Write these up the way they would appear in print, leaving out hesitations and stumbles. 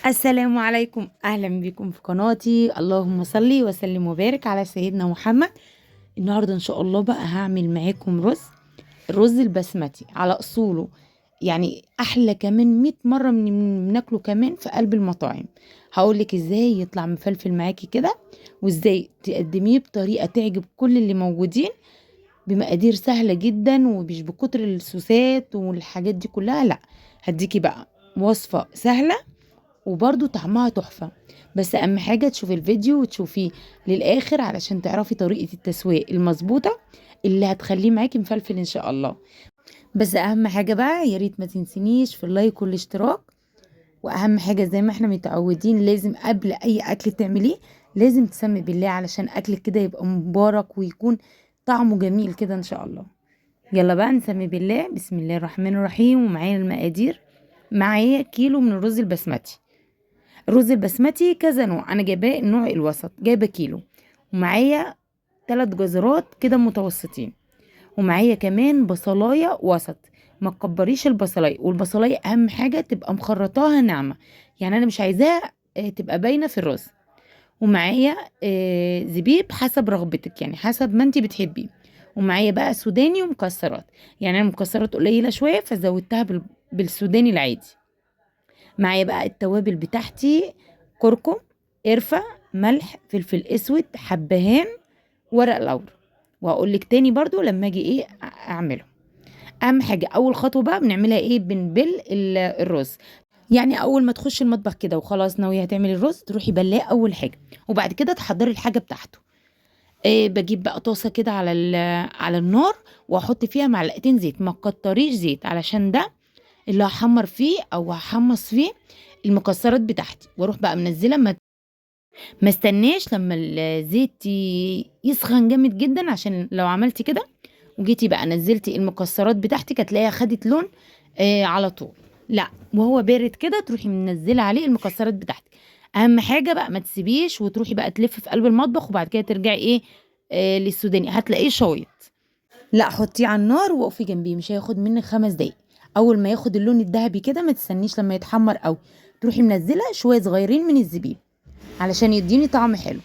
السلام عليكم، اهلا بكم في قناتي. اللهم صل وسلم وبارك على سيدنا محمد. النهارده ان شاء الله بقى هعمل معاكم الرز البسمتي على اصوله، يعني احلى كمان 100 مره من بناكله كمان في قلب المطاعم. هقولك ازاي يطلع مفلفل معاكي كده، وازاي تقدميه بطريقه تعجب كل اللي موجودين، بمقادير سهله جدا ومش بكتر الصوصات والحاجات دي كلها. لا، هديكي بقى وصفه سهله وبرضو طعمها تحفة. بس اهم حاجة تشوفي الفيديو وتشوفيه للاخر علشان تعرفي طريقة التسوية المظبوطة اللي هتخليه معاكي مفلفل ان شاء الله. بس اهم حاجة بقى يا ريت ما تنسينيش في اللايك والاشتراك. واهم حاجة زي ما احنا متعودين، لازم قبل اي اكل تعمليه لازم تسمي بالله علشان اكلك كده يبقى مبارك ويكون طعمه جميل كده ان شاء الله. يلا بقى نسمي بالله. بسم الله الرحمن الرحيم. ومعايا المقادير: معايا كيلو من الرز البسمتي. الرز البسمتي كذا نوع، انا جايباه النوع الوسط، جايبه كيلو. ومعايا 3 جزرات كده متوسطين. ومعايا كمان بصلايه وسط، ما تكبريش البصلايه، والبصلايه اهم حاجه تبقى مخرطاها ناعمه، يعني انا مش عايزاها تبقى باينه في الرز. ومعايا زبيب حسب رغبتك، يعني حسب ما انت بتحبي. ومعايا بقى سوداني ومكسرات، يعني انا مكسرات قليله شويه فزودتها بالسوداني العادي. معايا بقى التوابل بتاعتي: كركم، قرفة، ملح، فلفل اسود، حبهان، ورق لورا. وهقول لك تاني برضو لما اجي اعمله. اهم حاجة اول خطوة بقى بنعملها بنبل الرز. يعني اول ما تخش المطبخ كده وخلاص ناوية هتعملي الرز، تروحي بلاه اول حاجة، وبعد كده تحضري الحاجة بتاعته. بجيب بقى طاسة كده على النار، واحط فيها معلقتين زيت، ما تكتريش زيت علشان ده اللي هحمر فيه او هحمص فيه المكسرات بتاعتي. واروح بقى منزله، ما استناش لما الزيت يسخن جامد جدا، عشان لو عملتي كده وجيتي بقى نزلتي المكسرات بتاعتك هتلاقيها خدت لون على طول. لا، وهو بارد كده تروحي منزله عليه المكسرات بتاعتك. اهم حاجه بقى ما تسيبيش وتروحي بقى تلفي في قلب المطبخ وبعد كده ترجعي للسوداني هتلاقيه شايط. لا، حطيه على النار وقفي جنبيه، مش هياخد منك 5 دقايق. اول ما ياخد اللون الذهبي كده ما تستنيش لما يتحمر قوي، تروحي منزله شويه صغيرين من الزبيب علشان يديني طعم حلو.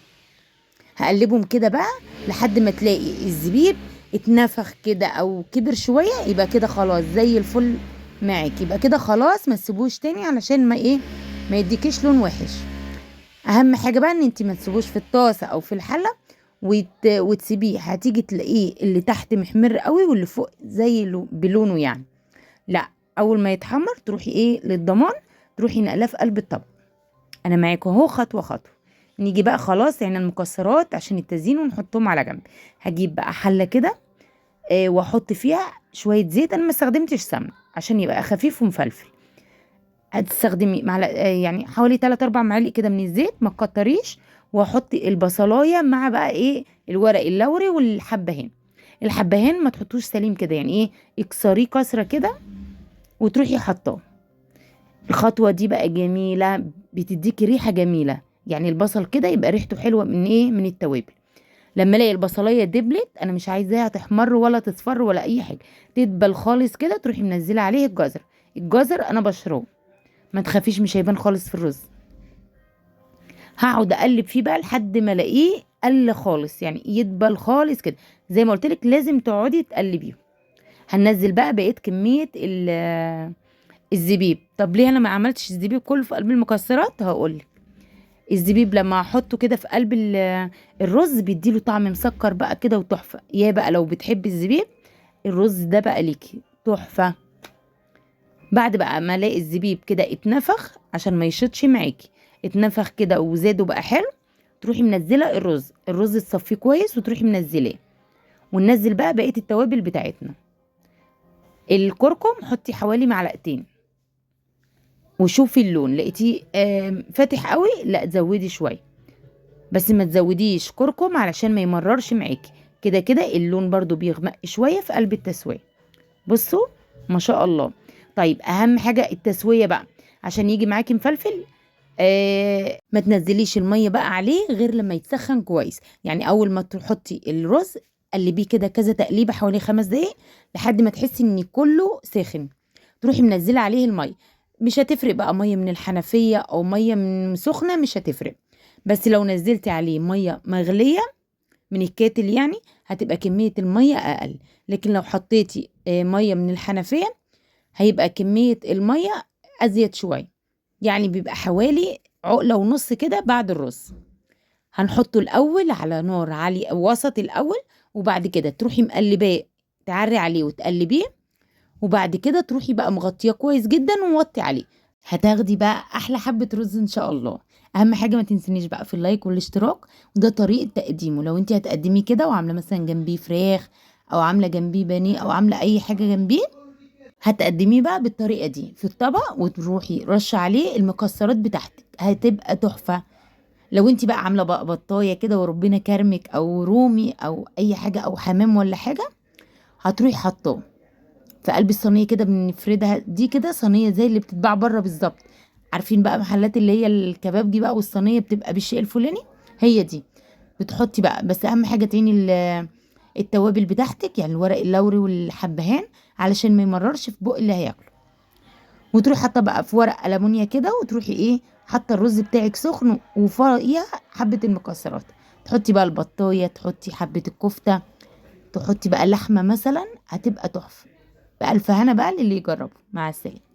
هقلبهم كده بقى لحد ما تلاقي الزبيب اتنفخ كده او كبر شويه، يبقى كده خلاص زي الفل معاك. يبقى كده خلاص، ما تسيبوش تاني علشان ما يديكيش لون وحش. اهم حاجه بقى ان انت ما تسيبوش في الطاسه او في الحله وتسيبيه، هتيجي تلاقيه اللي تحت محمر قوي واللي فوق زي بلونه يعني. لا، اول ما يتحمر تروحي للضمان، تروحي نقلاه في قلب الطبق. انا معاكم اهو خطوه خطوه. نيجي بقى خلاص يعني المكسرات عشان التزيين ونحطهم على جنب. هجيب بقى حله كده واحط فيها شويه زيت. انا ما استخدمتش سمنه عشان يبقى خفيف ومفلفل. هتستخدمي معلقه يعني حوالي 3 4 معالق كده من الزيت، ما تكتريش. واحط البصلايه مع بقى الورق اللوري والحبهان. الحبهان ما تحطوش سليم كده، يعني اكسريه كسره كده وتروحي حطاه. الخطوه دي بقى جميله، بتديكي ريحه جميله، يعني البصل كده يبقى ريحته حلوه من التوابل. لما الاقي البصلايه دبلت، انا مش عايزاها تحمر ولا تصفر ولا اي حاجه، تدبل خالص كده، تروحي منزله عليه الجزر. الجزر انا بشره، ما تخافيش مش هيبان خالص في الرز. هقعد اقلب فيه بقى لحد ما الاقيه قل خالص، يعني يدبل خالص كده. زي ما قلت لك لازم تقعدي تقلبيه. هننزل بقى بقيه كميه الزبيب. طب ليه انا ما عملتش الزبيب كله في قلب المكسرات؟ هقولك. الزبيب لما احطه كده في قلب الرز بيديله طعم مسكر بقى كده وتحفه. يا بقى لو بتحبي الزبيب، الرز ده بقى ليكي تحفه. بعد بقى ما الاقي الزبيب كده اتنفخ عشان ما يشطش معاكي، اتنفخ كده وزاد وبقى حلو، تروحي منزله الرز تصفيه كويس وتروحي منزلاه. وننزل بقى بقيه التوابل بتاعتنا. الكركم حطي حوالي معلقتين، وشوفي اللون لقيتيه فاتح قوي، لا تزودي شويه. بس ما تزوديش كركم علشان ما يمررش معاكي. كده كده اللون برضو بيغمق شويه في قلب التسويه. بصوا ما شاء الله. طيب اهم حاجه التسويه بقى عشان يجي معاكي مفلفل. ما تنزليش الميه بقى عليه غير لما يتسخن كويس، يعني اول ما تحطي الرز قلبيه كده كذا تقليبه حوالي 5 دقايق لحد ما تحسي ان كله ساخن. تروحي منزله عليه الميه. مش هتفرق بقى ميه من الحنفيه او ميه من سخنه، مش هتفرق. بس لو نزلتي عليه ميه مغليه من الكاتل يعني هتبقى كميه الميه اقل. لكن لو حطيتي ميه من الحنفيه هيبقى كميه الميه ازيد شويه، يعني بيبقى حوالي عقله ونص كده بعد الرز. هنحطه الاول على نار عالي او وسط الاول، وبعد كده تروحي مقلباه، تعري عليه وتقلبيه، وبعد كده تروحي بقى مغطيه كويس جدا وموطي عليه. هتاخدي بقى احلى حبه رز ان شاء الله. اهم حاجه ما تنسنيش بقى في اللايك والاشتراك. وده طريقه تقديمه، لو انت هتقدميه كده وعامله مثلا جنبيه فراخ او عامله جنبيه بانيه او عامله اي حاجه جنبيه، هتقدميه بقى بالطريقه دي في الطبق، وتروحي رش عليه المكسرات بتاعتك، هتبقى تحفه. لو انت بقى عامله بقى بطايه كده وربنا كرمك، او رومي او اي حاجه او حمام ولا حاجه، هتروحي حطاه في قلب الصينيه كده، بنفردها دي كده صينيه زي اللي بتتباع بره بالظبط. عارفين بقى محلات اللي هي الكبابجي بقى، والصينيه بتبقى بالشيء الفلاني، هي دي. بتحطي بقى، بس اهم حاجه تعيني التوابل بتاعتك، يعني الورق اللوري والحبهان، علشان ما يمررش في بق اللي هياكله. وتروحي حاطه بقى في ورق ألمونيا كده، وتروحي ايه حاطه الرز بتاعك سخن وفوقيها حبه المكسرات. تحطي بقى البطايه، تحطي حبه الكفته، تحطي بقى لحمه مثلا، هتبقى تحفه. بألف هنا بقى للي يجربه. مع السلامه.